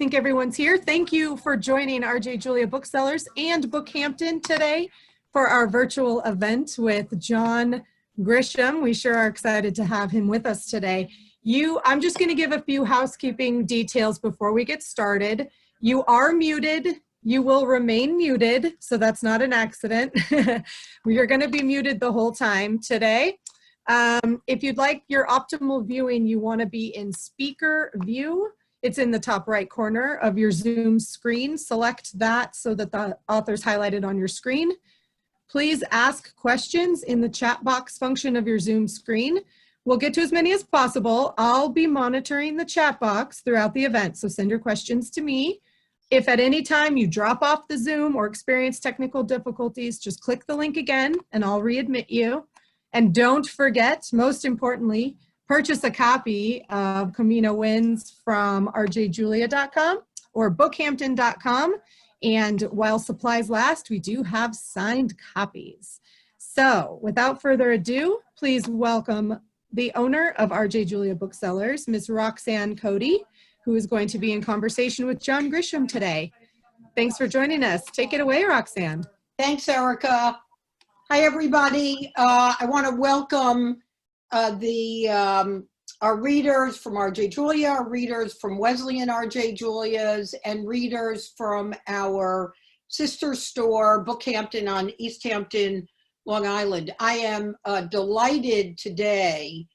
think everyone's here. Thank you for joining RJ Julia Booksellers and BookHampton today for our virtual event with John Grisham. We sure are excited to have him with us today. I'm just going to give a few housekeeping details before we get started. You are muted. You will remain muted, so that's not an accident. You're going to be muted the whole time today. If you'd like your optimal viewing, you want to be in speaker view. It's in the top right corner of your Zoom screen. Select that so that the author's highlighted on your screen. Please ask questions in the chat box function of your Zoom screen. We'll get to as many as possible. I'll be monitoring the chat box throughout the event, so send your questions to me. If at any time you drop off the Zoom or experience technical difficulties, just click the link again and I'll readmit you. And don't forget, most importantly, purchase a copy of Camino Winds from rjjulia.com or bookhampton.com. And while supplies last, we do have signed copies. So without further ado, please welcome the owner of RJ Julia Booksellers, Ms. Roxanne Coady, who is going to be in conversation with John Grisham today. Thanks for joining us. Take it away, Roxanne. Thanks, Erica. Hi, everybody. I want to welcome our readers from RJ Julia, our readers from Wesleyan RJ Julia's, and readers from our sister store, BookHampton on East Hampton, Long Island. I am delighted today.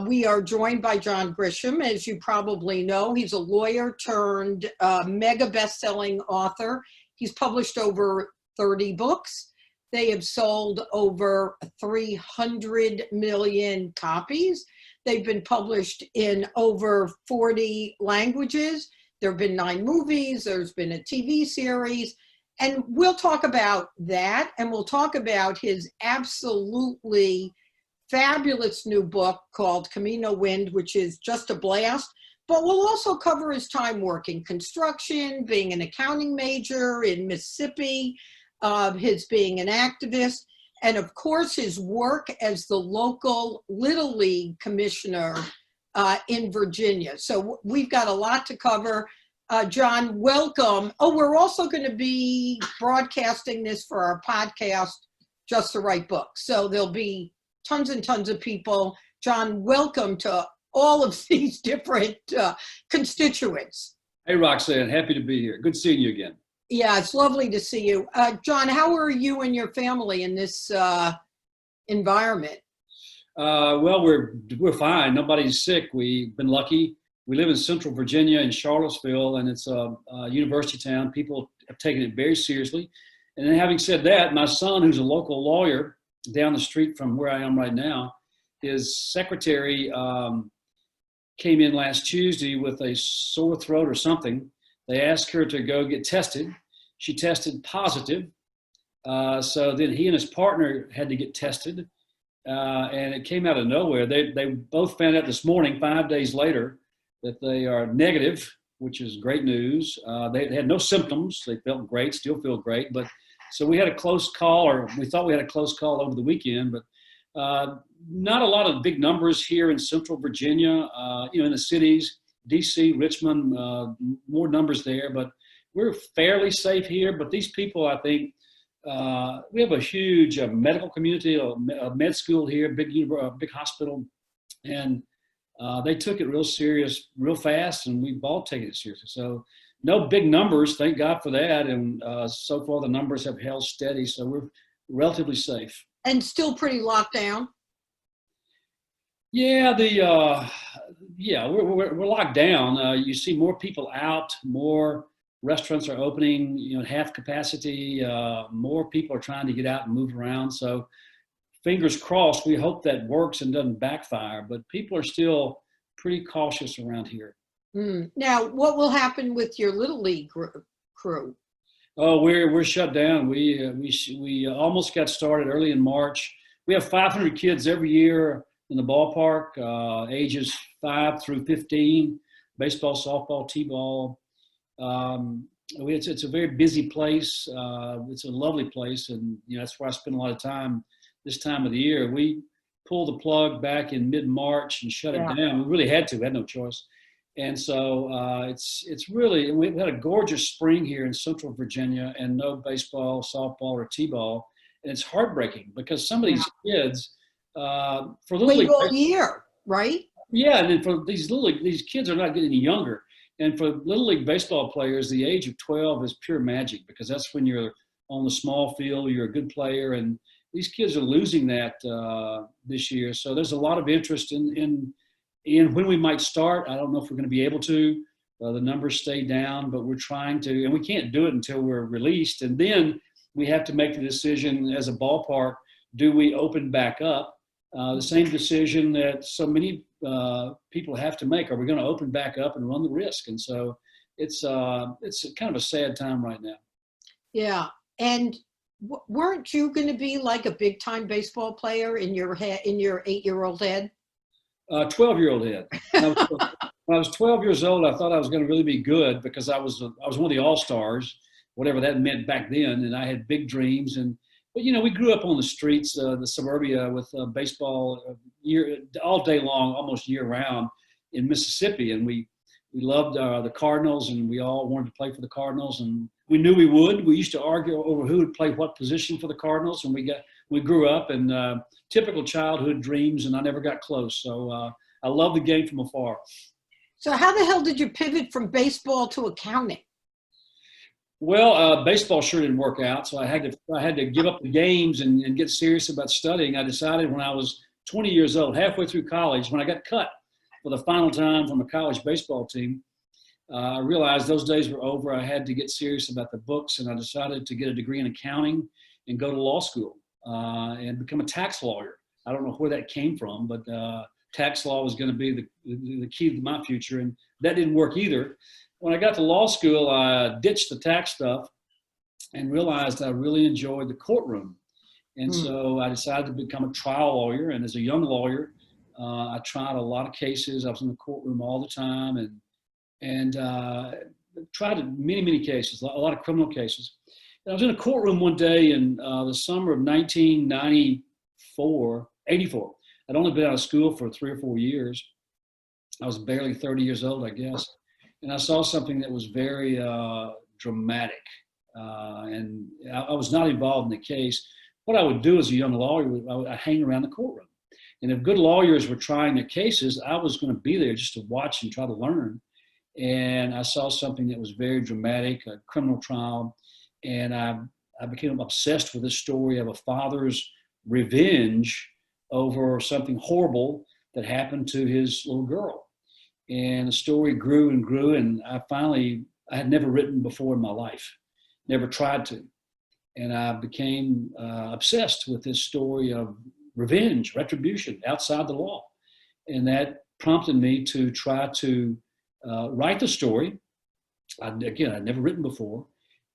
We are joined by John Grisham. As you probably know, he's a lawyer turned mega best-selling author. He's published over 30 books. They have sold over 300 million copies. They've been published in over 40 languages. There have been 9 movies. There's been a TV series. And we'll talk about that. And we'll talk about his absolutely fabulous new book called Camino Wind, which is just a blast. But we'll also cover his time working construction, being an accounting major in Mississippi, his being an activist, and of course his work as the local Little League commissioner in Virginia. So we've got a lot to cover. John, welcome. Oh, we're also going to be broadcasting this for our podcast, Just the Right Book. So there'll be tons and tons of people. John, welcome to all of these different constituents. Hey, Roxanne, happy to be here. Good seeing you again. Yeah, it's lovely to see you. John, how are you and your family in this environment? Well, we're fine. Nobody's sick. We've been lucky. We live in Central Virginia in Charlottesville, and it's a university town. People have taken it very seriously. And then having said that, my son, who's a local lawyer down the street from where I am right now, his secretary came in last Tuesday with a sore throat or something. They asked her to go get tested. She tested positive. So then he and his partner had to get tested. And it came out of nowhere. They both found out this morning, 5 days later, that they are negative, which is great news. They had no symptoms. They felt great, still feel great. But so we had a close call, or we thought we had a close call over the weekend, but not a lot of big numbers here in Central Virginia, in the cities. DC, Richmond, more numbers there, but we're fairly safe here. But these people, I think, we have a huge medical community, a med school here, big hospital, and they took it real serious, real fast, and we've all taken it seriously. So no big numbers, thank God for that. And so far the numbers have held steady, so we're relatively safe. And still pretty locked down? Yeah, we're locked down. You see more people out, more restaurants are opening, half capacity. More people are trying to get out and move around. So fingers crossed, we hope that works and doesn't backfire, but people are still pretty cautious around here. Now, what will happen with your Little League crew? Oh, we're shut down. We almost got started early in March. We have 500 kids every year in the ballpark, ages 5 through 15, baseball, softball, t-ball. It's a very busy place. It's a lovely place, and that's where I spend a lot of time this time of the year. We pulled the plug back in mid-March and shut it down. We really had to, had no choice. And so it's really, we've had a gorgeous spring here in Central Virginia and no baseball, softball, or t-ball. And it's heartbreaking because some of these kids, for Little Wait League, all year, right? yeah, and then for these kids are not getting any younger. And for Little League baseball players, the age of 12 is pure magic because that's when you're on the small field, you're a good player. And these kids are losing that this year. So there's a lot of interest in when we might start. I don't know if we're going to be able to. The numbers stay down, but we're trying to, and we can't do it until we're released. And then we have to make the decision as a ballpark, do we open back up? The same decision that so many people have to make. Are we going to open back up and run the risk? And so it's kind of a sad time right now. Yeah. And weren't you going to be like a big time baseball player in your head, in your 8-year-old head? 12-year-old head. When I was 12 years old, I thought I was going to really be good because I was one of the all-stars, whatever that meant back then, and I had big dreams. But we grew up on the streets, the suburbia, with baseball all day long, almost year-round in Mississippi, and we loved the Cardinals, and we all wanted to play for the Cardinals, and we knew we would. We used to argue over who would play what position for the Cardinals, and we grew up and typical childhood dreams, and I never got close. So I love the game from afar. So how the hell did you pivot from baseball to accounting? Well, baseball sure didn't work out, so I had to give up the games and get serious about studying. I decided when I was 20 years old, halfway through college, when I got cut for the final time from a college baseball team, I realized those days were over. I had to get serious about the books, and I decided to get a degree in accounting and go to law school and become a tax lawyer. I don't know where that came from, but tax law was going to be the key to my future, and that didn't work either. When I got to law school, I ditched the tax stuff and realized I really enjoyed the courtroom. And so I decided to become a trial lawyer. And as a young lawyer, I tried a lot of cases. I was in the courtroom all the time and tried many cases, a lot of criminal cases. And I was in a courtroom one day in the summer of 1984. I'd only been out of school for 3 or 4 years. I was barely 30 years old, I guess. And I saw something that was very dramatic. And I was not involved in the case. What I would do as a young lawyer, I'd hang around the courtroom. And if good lawyers were trying their cases, I was going to be there just to watch and try to learn. And I saw something that was very dramatic, a criminal trial. And I became obsessed with this story of a father's revenge over something horrible that happened to his little girl. And the story grew and grew, and I had never written before in my life, never tried to. And I became obsessed with this story of revenge, retribution outside the law. And that prompted me to try to write the story. I'd never written before.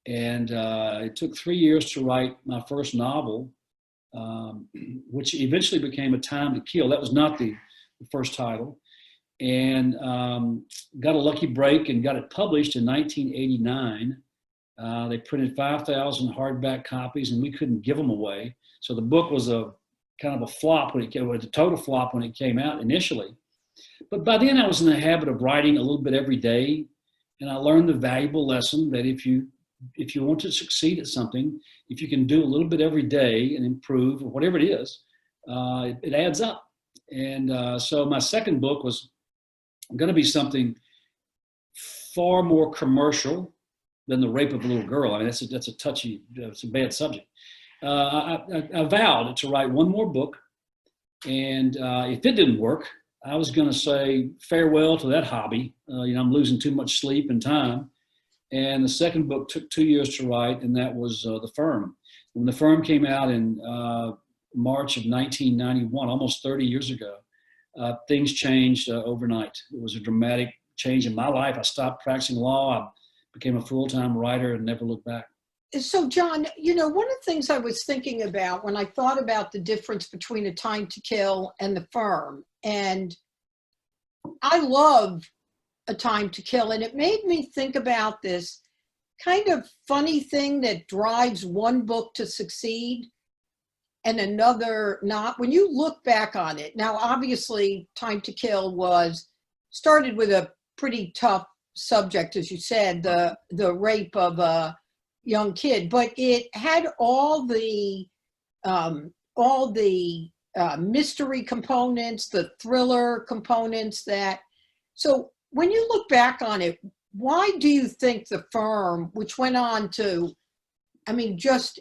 And it took 3 years to write my first novel, which eventually became A Time to Kill. That was not the first title. And got a lucky break and got it published in 1989. They printed 5,000 hardback copies, and we couldn't give them away. So the book was a kind of a flop when it came, a total flop when it came out initially. But by then I was in the habit of writing a little bit every day, and I learned the valuable lesson that if you want to succeed at something, if you can do a little bit every day and improve, or whatever it is, it adds up. And so my second book was going to be something far more commercial than the rape of a little girl. I mean, that's a touchy, it's a bad subject. I vowed to write one more book, and if it didn't work, I was going to say farewell to that hobby. I'm losing too much sleep and time. And the second book took 2 years to write, and that was The Firm. When The Firm came out in March of 1991, almost 30 years ago, things changed overnight. It was a dramatic change in my life. I stopped practicing law. I became a full-time writer and never looked back. So John, one of the things I was thinking about when I thought about the difference between A Time to Kill and The Firm, and I love A Time to Kill, and it made me think about this kind of funny thing that drives one book to succeed and another not. When you look back on it, now obviously Time to Kill started with a pretty tough subject, as you said, the rape of a young kid, but it had all the mystery components, the thriller components so when you look back on it, why do you think the firm, which went on to, just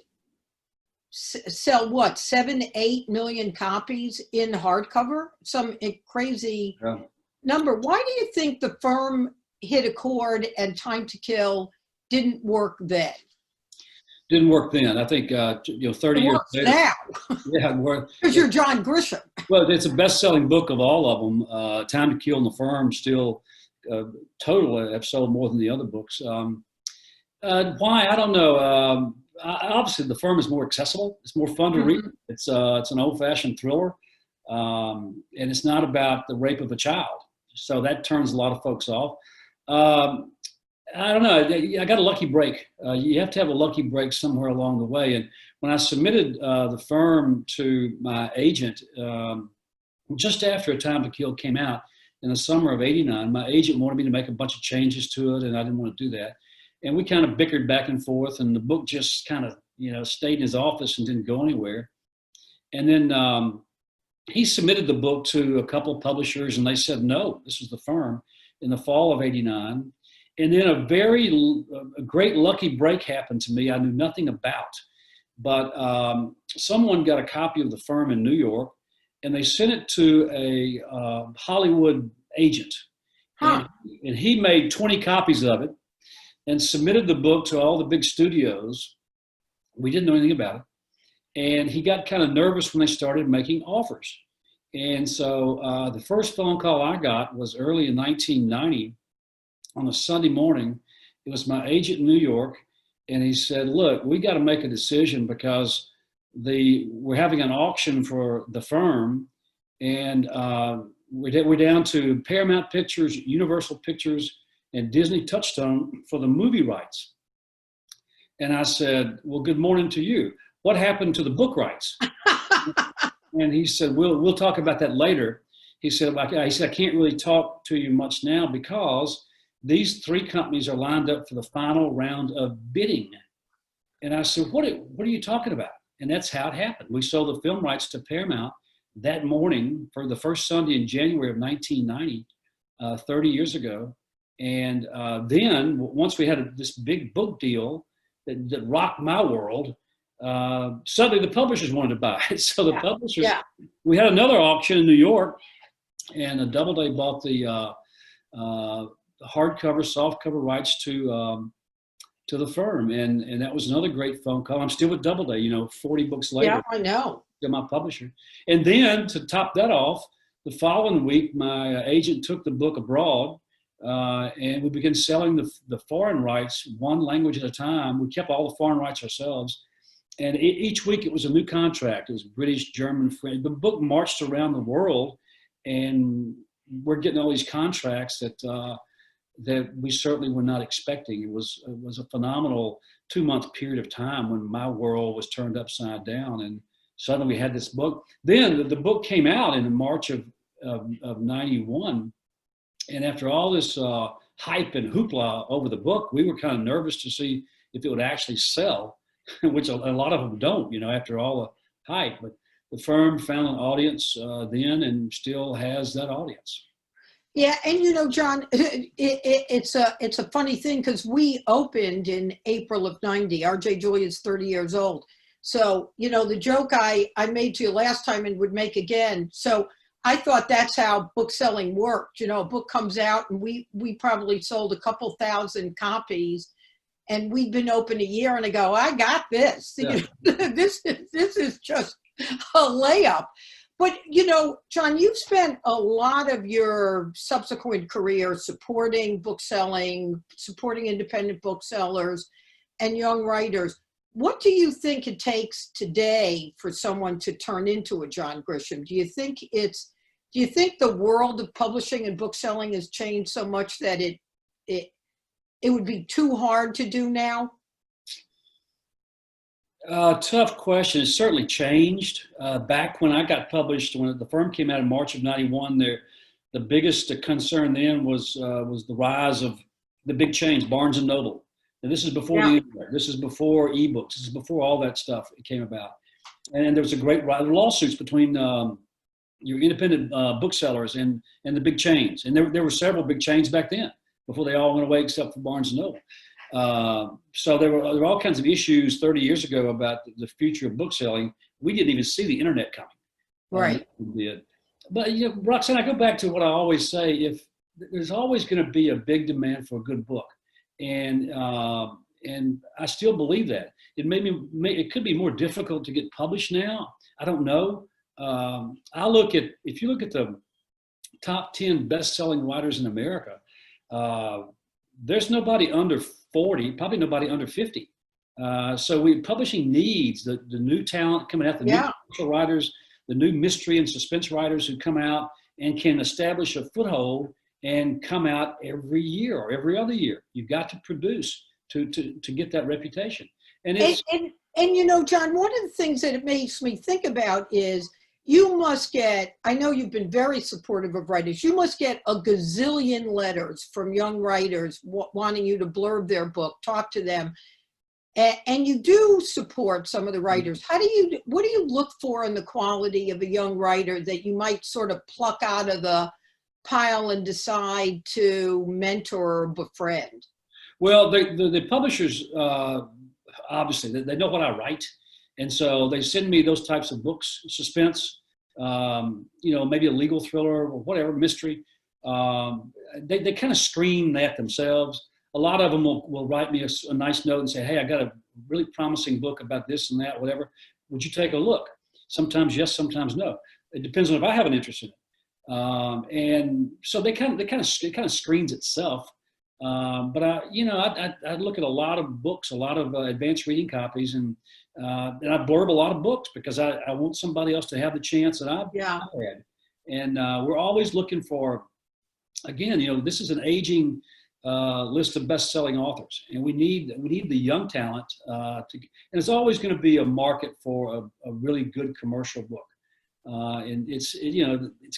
sell what, 7-8 million copies in hardcover, some crazy number. Why do you think the firm hit a chord and Time to Kill didn't work then? Didn't work then. I think 30 years later. Now. Yeah, because you're John Grisham. Well, it's a best-selling book of all of them. Time to Kill and the Firm still total have sold more than the other books. Why? I don't know. Obviously, the Firm is more accessible. It's more fun to read. It's an old-fashioned thriller, and it's not about the rape of a child. So that turns a lot of folks off. I don't know. I got a lucky break. You have to have a lucky break somewhere along the way. And when I submitted the Firm to my agent, just after A Time to Kill came out in the summer of '89, my agent wanted me to make a bunch of changes to it, and I didn't want to do that. And we kind of bickered back and forth, and the book just kind of, stayed in his office and didn't go anywhere. And then he submitted the book to a couple of publishers, and they said no. This was the Firm in the fall of '89. And then a great lucky break happened to me I knew nothing about. But someone got a copy of the Firm in New York, and they sent it to a Hollywood agent. And he made 20 copies of it and submitted the book to all the big studios. We didn't know anything about it. And he got kind of nervous when they started making offers. And so the first phone call I got was early in 1990 on a Sunday morning. It was my agent in New York. And he said, look, we got to make a decision because we're having an auction for the Firm. And we're down to Paramount Pictures, Universal Pictures, and Disney Touchstone for the movie rights. And I said, well, good morning to you. What happened to the book rights? And he said, we'll talk about that later. He said, I can't really talk to you much now because these three companies are lined up for the final round of bidding. And I said, what are you talking about? And that's how it happened. We sold the film rights to Paramount that morning for the first Sunday in January of 1990, 30 years ago. And then once we had this big book deal that rocked my world, suddenly the publishers wanted to buy it. So the publishers, we had another auction in New York, and Doubleday bought the hardcover, softcover rights to the Firm. And that was another great phone call. I'm still with Doubleday, 40 books later. Yeah, I know. They're my publisher. And then to top that off, the following week, my agent took the book abroad. And we began selling the foreign rights one language at a time. We kept all the foreign rights ourselves. And each week it was a new contract. It was British, German, French. The book marched around the world, and we're getting all these contracts that we certainly were not expecting. It was a phenomenal 2-month period of time when my world was turned upside down. And suddenly we had this book. Then the book came out in March of '91. And after all this hype and hoopla over the book, we were kind of nervous to see if it would actually sell, which a lot of them don't, after all the hype. But the Firm found an audience then and still has that audience. Yeah, and John, it's a funny thing because we opened in April of '90. R.J. Julia is 30 years old. So, the joke I made to you last time and would make again. So I thought that's how book selling worked. A book comes out and we probably sold a couple thousand copies, and we've been open a year, and I go, I got this. Yeah. This is just a layup. But, John, you've spent a lot of your subsequent career supporting book selling, supporting independent booksellers and young writers. What do you think it takes today for someone to turn into a John Grisham? Do you think the world of publishing and book selling has changed so much that it would be too hard to do now? Tough question. It's certainly changed. Back when I got published, when the Firm came out in March of '91, the biggest concern then was the rise of the big chains, Barnes and Noble. And this is before the internet. This is before ebooks. This is before all that stuff came about. And there was a great lawsuits between your independent booksellers and the big chains. And there were several big chains back then before they all went away except for Barnes and Noble. So there were all kinds of issues 30 years ago about the future of bookselling. We didn't even see the internet coming. Right. We did. But Roxanne, I go back to what I always say: if there's always going to be a big demand for a good book, and I still believe that. It could be more difficult to get published now. I don't know. If you look at the top 10 best-selling writers in America, there's nobody under 40, probably nobody under 50. So publishing needs the new talent coming out, the new commercial writers, the new mystery and suspense writers who come out and can establish a foothold and come out every year or every other year. You've got to produce to get that reputation. And John, one of the things that it makes me think about is you must get, I know you've been very supportive of writers, you must get a gazillion letters from young writers wanting you to blurb their book, talk to them. And you do support some of the writers. What do you look for in the quality of a young writer that you might sort of pluck out of the pile and decide to mentor or befriend? Well, the publishers, obviously, they know what I write. And so they send me those types of books, suspense, maybe a legal thriller or whatever, mystery. They kind of screen that themselves. A lot of them will write me a nice note and say, hey, I got a really promising book about this and that, whatever. Would you take a look? Sometimes yes, sometimes no. It depends on if I have an interest in it. And so it kind of screens itself. But I look at a lot of books, a lot of advanced reading copies, and I blurb a lot of books because I want somebody else to have the chance that I've had. And we're always looking for, again, this is an aging list of best-selling authors, and we need the young talent and it's always going to be a market for a really good commercial book, and it's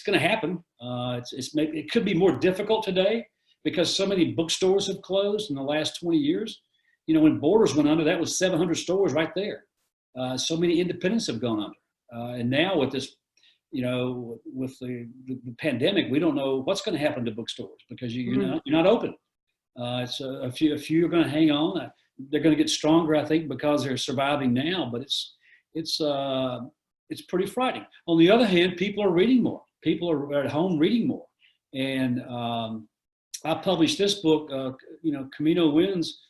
going to happen. It could be more difficult today because so many bookstores have closed in the last 20 years. When Borders went under, that was 700 stores right there. So many independents have gone under, and now with this, with the pandemic, we don't know what's going to happen to bookstores because you're not open. It's a few are going to hang on. They're going to get stronger, I think, because they're surviving now. But it's pretty frightening. On the other hand, people are reading more. People are at home reading more. And I published this book, Camino Winds,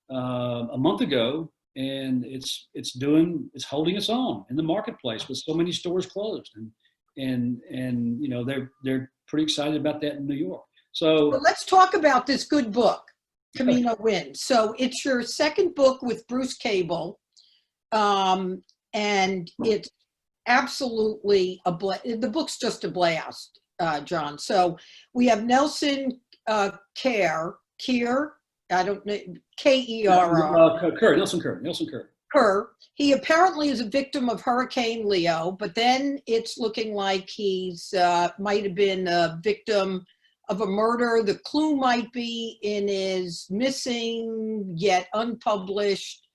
a month ago, and it's holding its own in the marketplace with so many stores closed. And they're pretty excited about that in New York. So let's talk about this good book, Camino Winds. So it's your second book with Bruce Cable, and it's absolutely the book's just a blast, John. So we have Nelson Kerr, I don't know, Kerr. Nelson Kerr. Kerr. He apparently is a victim of Hurricane Leo, but then it's looking like he's might have been a victim of a murder. The clue might be in his missing yet unpublished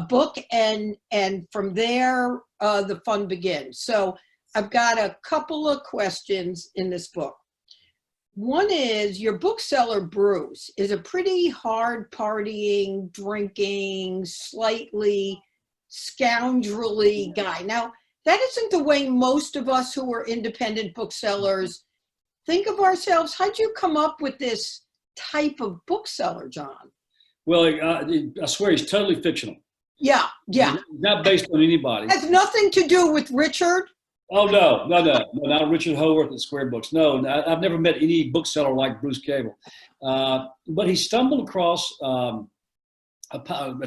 book, and from there the fun begins. So I've got a couple of questions in this book. One is, your bookseller Bruce is a pretty hard partying, drinking, slightly scoundrelly guy. Now, that isn't the way most of us who are independent booksellers think of ourselves. How'd you come up with this type of bookseller, John? Well, I swear he's totally fictional. Yeah. He's not based on anybody. Has nothing to do with Richard? Oh, no, not Richard Howarth at Square Books. No, I've never met any bookseller like Bruce Cable. But he stumbled across a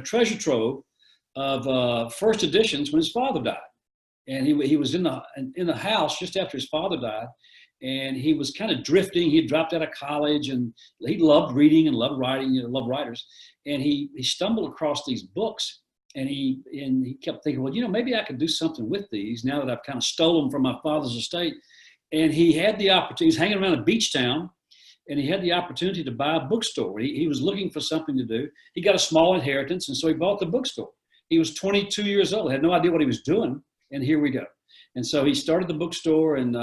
treasure trove of first editions when his father died. And he was in the house just after his father died. And he was kind of drifting. He had dropped out of college, and he loved reading and loved writing, loved writers. And he stumbled across these books, and he kept thinking, well, maybe I could do something with these now that I've kind of stolen from my father's estate. And he had the opportunity, he's hanging around a beach town, and he had the opportunity to buy a bookstore. He was looking for something to do. He got a small inheritance, and so he bought the bookstore. He was 22 years old, had no idea what he was doing, and here we go. And so he started the bookstore, and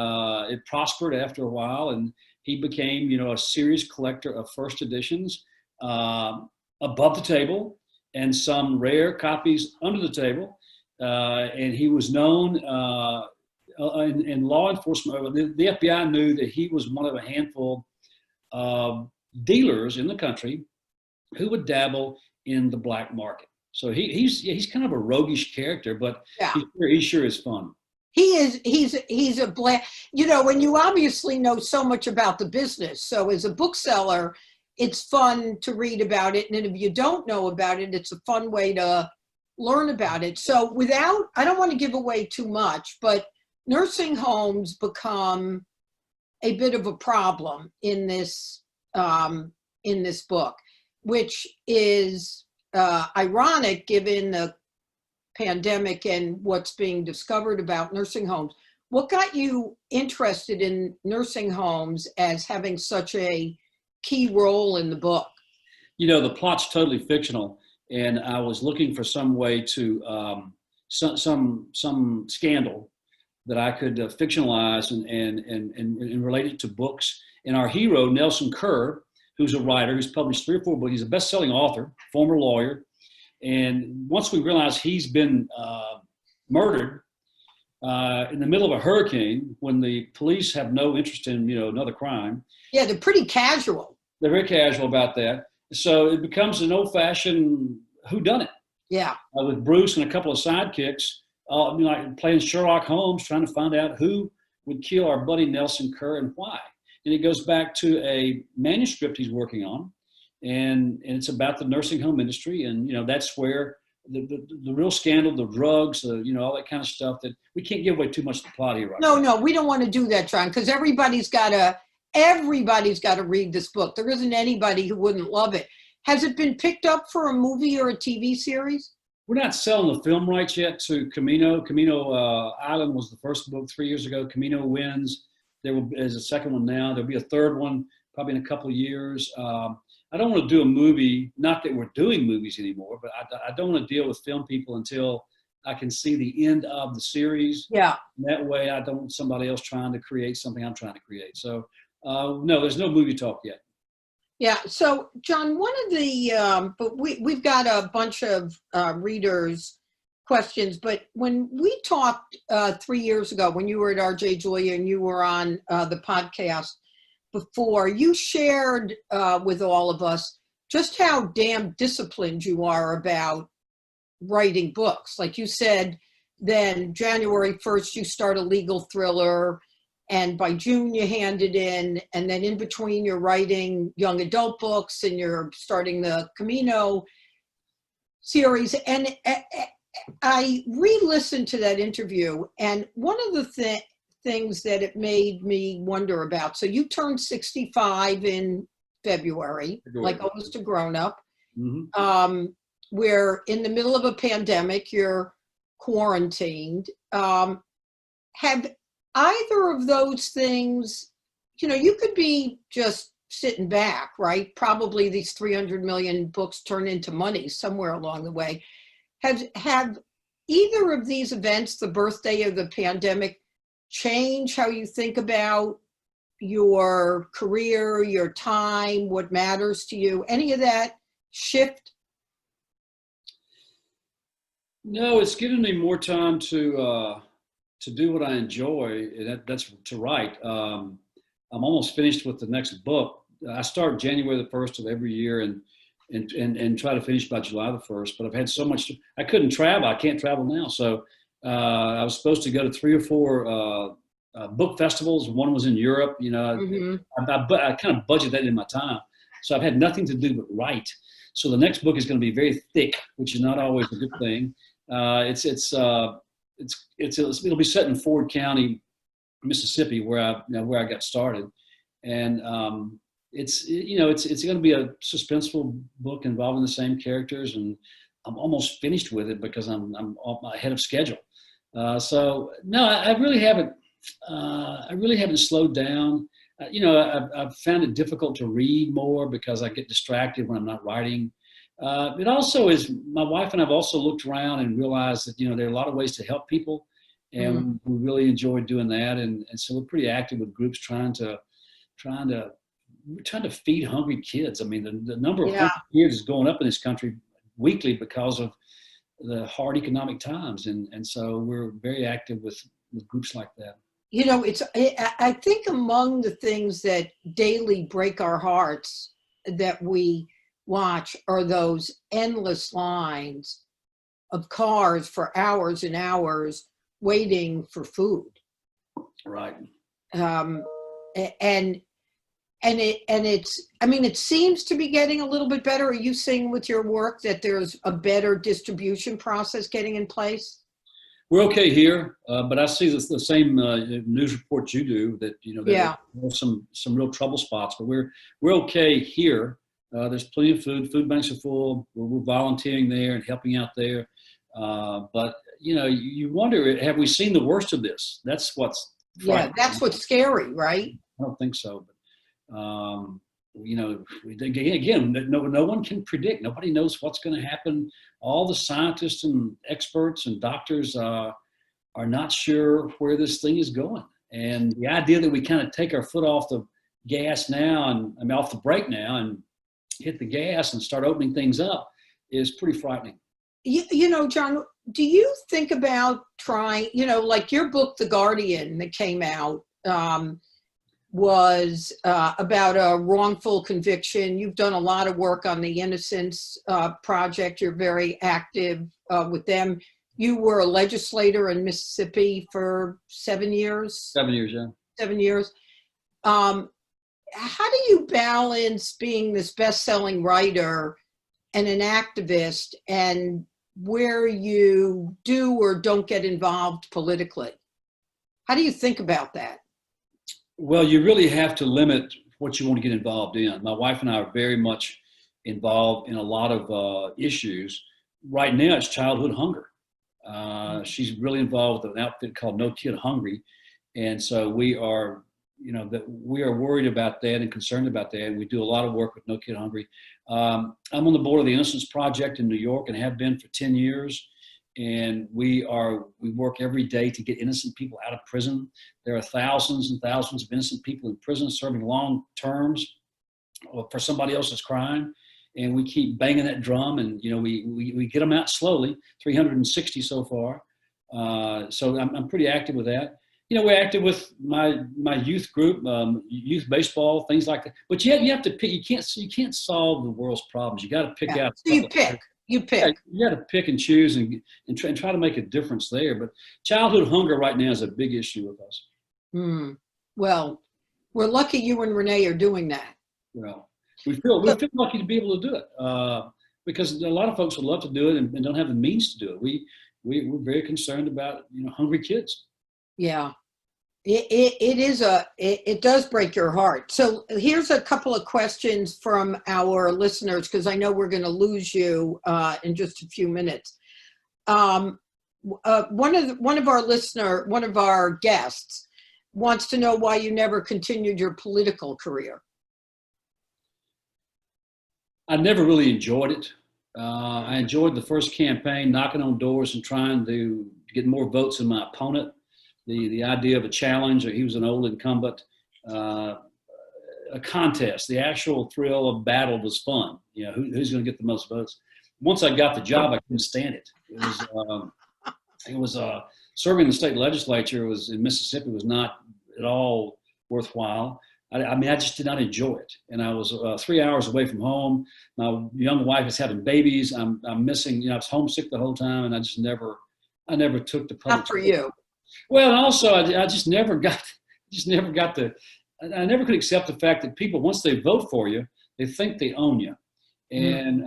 it prospered after a while, and he became, a serious collector of first editions above the table, and some rare copies under the table. And he was known in law enforcement. The FBI knew that he was one of a handful of dealers in the country who would dabble in the black market. So he's kind of a roguish character, but Yeah. he sure is fun. He's a black, and you obviously know so much about the business. So as a bookseller, it's fun to read about it. And if you don't know about it, it's a fun way to learn about it. So I don't want to give away too much, but nursing homes become a bit of a problem in this book, which is ironic given the pandemic and what's being discovered about nursing homes. What got you interested in nursing homes as having such a key role in the book? The plot's totally fictional, and I was looking for some way to some scandal that I could fictionalize and relate it to books. And our hero, Nelson Kerr, who's a writer, who's published 3 or 4 books. He's a best-selling author, former lawyer. And once we realized he's been murdered in the middle of a hurricane, when the police have no interest in, another crime. Yeah, they're pretty casual. They're very casual about that. So it becomes an old-fashioned whodunit. Yeah. With Bruce and a couple of sidekicks, like playing Sherlock Holmes, trying to find out who would kill our buddy Nelson Kerr and why. And it goes back to a manuscript he's working on, and it's about the nursing home industry, and that's where the real scandal, the drugs, all that kind of stuff, that we can't give away too much of the plot here right now. No, we don't want to do that, John, because everybody's got to read this book. There isn't anybody who wouldn't love it. Has it been picked up for a movie or a TV series? We're not selling the film rights yet to Camino. Camino Island was the first book 3 years ago. Camino Winds, there's a second one now. There'll be a third one probably in a couple of years. I don't want to do a movie, not that we're doing movies anymore, but I don't want to deal with film people until I can see the end of the series. Yeah. And that way I don't want somebody else trying to create something I'm trying to create. So no, there's no movie talk yet. Yeah. So, John, one of the, but we've got a bunch of readers' questions, but when we talked 3 years ago, when you were at RJ Julia and you were on the podcast before, you shared with all of us just how damn disciplined you are about writing books. Like you said, then January 1st, you start a legal thriller, and by June you hand it in, and then in between you're writing young adult books and you're starting the Camino series. And I re-listened to that interview, and one of the things that it made me wonder about, so you turned 65 in February, like almost a grown-up. Mm-hmm. We're in the middle of a pandemic, you're quarantined. Have either of those things, you could be just sitting back, right? Probably these 300 million books turn into money somewhere along the way. Have either of these events, the birthday of the pandemic, change how you think about your career, your time, what matters to you? Any of that shift? No, it's given me more time to do what I enjoy. That's to write. I'm almost finished with the next book. I start January the 1st of every year and try to finish by July the 1st. But I've had so much. I couldn't travel. I can't travel now. So I was supposed to go to 3 or 4 book festivals. One was in Europe. Mm-hmm. I kind of budget that in my time. So I've had nothing to do but write. So the next book is going to be very thick, which is not always a good thing. It'll be set in Ford County, Mississippi, where I got started, and it's going to be a suspenseful book involving the same characters, and I'm almost finished with it because I'm ahead of schedule. So no, I really haven't. I really haven't slowed down. I've found it difficult to read more because I get distracted when I'm not writing. It also is, my wife and I've also looked around and realized that, there are a lot of ways to help people, and we really enjoy doing that. And so we're pretty active with groups trying to feed hungry kids. I mean, the number of hungry kids is going up in this country weekly because of the hard economic times. And so we're very active with groups like that. I think among the things that daily break our hearts that we watch are those endless lines of cars for hours and hours waiting for food. Right. It seems to be getting a little bit better. Are you seeing with your work that there's a better distribution process getting in place? We're okay here, but I see the same news reports you do that, there are some real trouble spots, but we're okay here. There's plenty of food. Food banks are full. We're volunteering there and helping out there. But, you wonder, have we seen the worst of this? That's what's frightening. That's what's scary, right? I don't think so. But, again, no one can predict. Nobody knows what's going to happen. All the scientists and experts and doctors are not sure where this thing is going. And the idea that we kind of take our foot off the gas now off the brake now and hit the gas and start opening things up is pretty frightening. John, do you think about trying, like your book, The Guardian, that came out, was about a wrongful conviction. You've done a lot of work on the Innocence Project. You're very active with them. You were a legislator in Mississippi for 7 years. 7 years, yeah. 7 years. How do you balance being this best-selling writer and an activist, and where you do or don't get involved politically? How do you think about that? Well, you really have to limit what you want to get involved in. My wife and I are very much involved in a lot of issues. Right now, it's childhood hunger. She's really involved with an outfit called No Kid Hungry. And so we are worried about that and concerned about that. And we do a lot of work with No Kid Hungry. I'm on the board of the Innocence Project in New York and have been for 10 years. And we work every day to get innocent people out of prison. There are thousands and thousands of innocent people in prison serving long terms for somebody else's crime. And we keep banging that drum, and we get them out slowly, 360 so far. So I'm pretty active with that. We're active with my youth group, youth baseball, things like that. But you have to pick. You can't solve the world's problems. You got to pick out. So you pick. Yeah, you got to pick and choose and try to make a difference there. But childhood hunger right now is a big issue with us. Well, we're lucky you and Renee are doing that. Well, we feel lucky to be able to do it because a lot of folks would love to do it and don't have the means to do it. We're very concerned about hungry kids. Yeah. It does break your heart. So here's a couple of questions from our listeners, because I know we're going to lose you in just a few minutes. One of our guests wants to know why you never continued your political career. I never really enjoyed it. I enjoyed the first campaign, knocking on doors and trying to get more votes than my opponent. The idea of a challenge, or he was an old incumbent, a contest, the actual thrill of battle was fun. Who's going to get the most votes? Once I got the job, I couldn't stand it. It was serving the state legislature in Mississippi was not at all worthwhile. I just did not enjoy it. And I was 3 hours away from home. My young wife is having babies. I'm missing, I was homesick the whole time, and I never took the public. Not for you. Well, and also I never could accept the fact that people, once they vote for you, they think they own you. And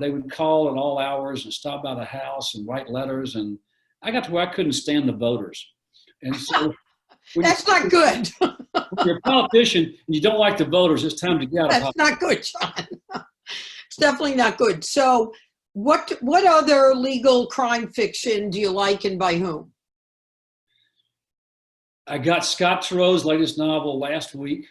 they would call at all hours and stop by the house and write letters. And I got to where I couldn't stand the voters. And so that's not good. When you're a politician and you don't like the voters, it's time to get out of politics. That's not good, John. It's definitely not good. So what other legal crime fiction do you like, and by whom? I got Scott Turow's latest novel last week.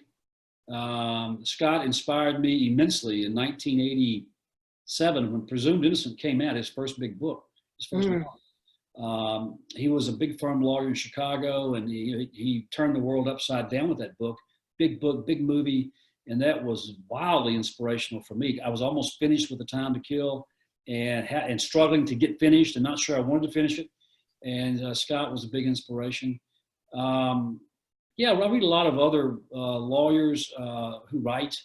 Scott inspired me immensely in 1987 when Presumed Innocent came out, his first big book, his first novel. He was a big firm lawyer in Chicago, and he turned the world upside down with that book. Big book, big movie, and that was wildly inspirational for me. I was almost finished with The Time to Kill, and struggling to get finished, and not sure I wanted to finish it. And Scott was a big inspiration. Yeah, I read a lot of other lawyers who write.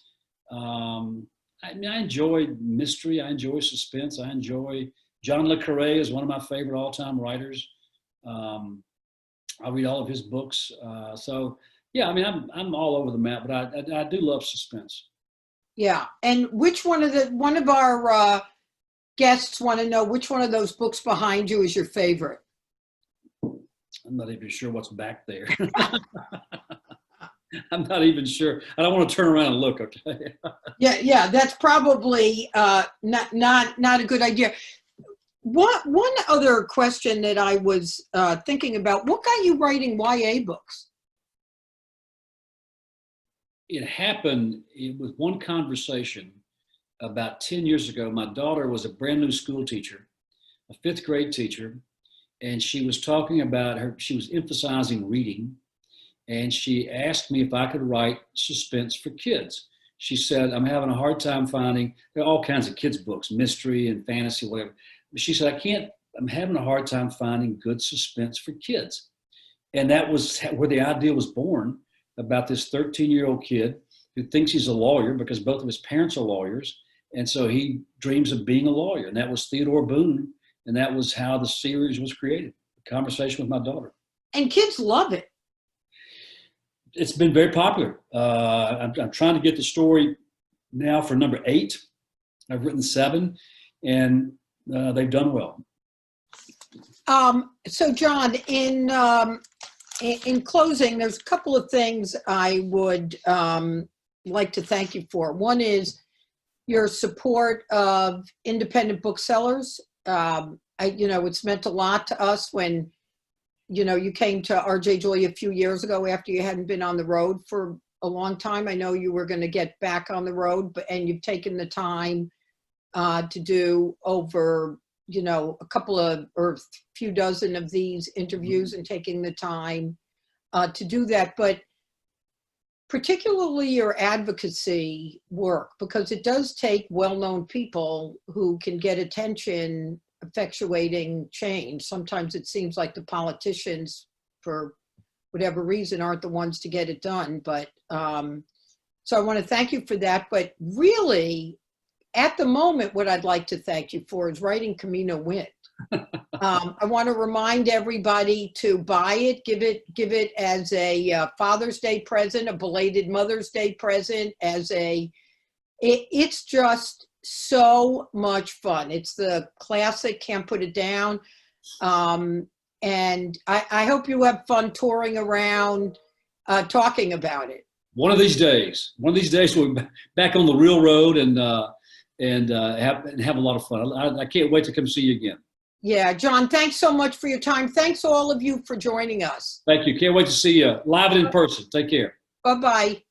I enjoy mystery. I enjoy suspense. I enjoy John Le Carre is one of my favorite all-time writers. I read all of his books. So yeah, I'm all over the map, but I do love suspense. Yeah, and which one of our guests want to know which one of those books behind you is your favorite? I'm not even sure what's back there. I'm not even sure. I don't want to turn around and look. Okay. Yeah, that's probably not a good idea. One other question that I was thinking about: what got you writing YA books? It happened with one conversation about 10 years ago. My daughter was a brand new school teacher, a 5th grade teacher. And she was talking about she was emphasizing reading. And she asked me if I could write suspense for kids. She said, I'm having a hard time finding, there are all kinds of kids' books, mystery and fantasy, whatever. But she said, I'm having a hard time finding good suspense for kids. And that was where the idea was born, about this 13-year-old kid who thinks he's a lawyer because both of his parents are lawyers. And so he dreams of being a lawyer. And that was Theodore Boone. And that was how the series was created, a conversation with my daughter. And kids love it. It's been very popular. I'm trying to get the story now for number 8. I've written 7, and they've done well. So John, in closing, there's a couple of things I would like to thank you for. One is your support of independent booksellers. It's meant a lot to us when, you came to RJ Julia a few years ago after you hadn't been on the road for a long time. I know you were going to get back on the road, and you've taken the time to do over, a couple of or few dozen of these interviews and taking the time to do that. But particularly your advocacy work, because it does take well-known people who can get attention effectuating change. Sometimes it seems like the politicians, for whatever reason, aren't the ones to get it done. But so I want to thank you for that. But really, at the moment, what I'd like to thank you for is writing Camino Winds. I want to remind everybody to buy it, give it as a Father's Day present, a belated Mother's Day present, it's just so much fun. It's the classic, can't put it down. And I hope you have fun touring around, talking about it. One of these days we'll be back on the real road and have a lot of fun. I can't wait to come see you again. Yeah, John, thanks so much for your time. Thanks all of you for joining us. Thank you. Can't wait to see you live and in person. Take care. Bye-bye.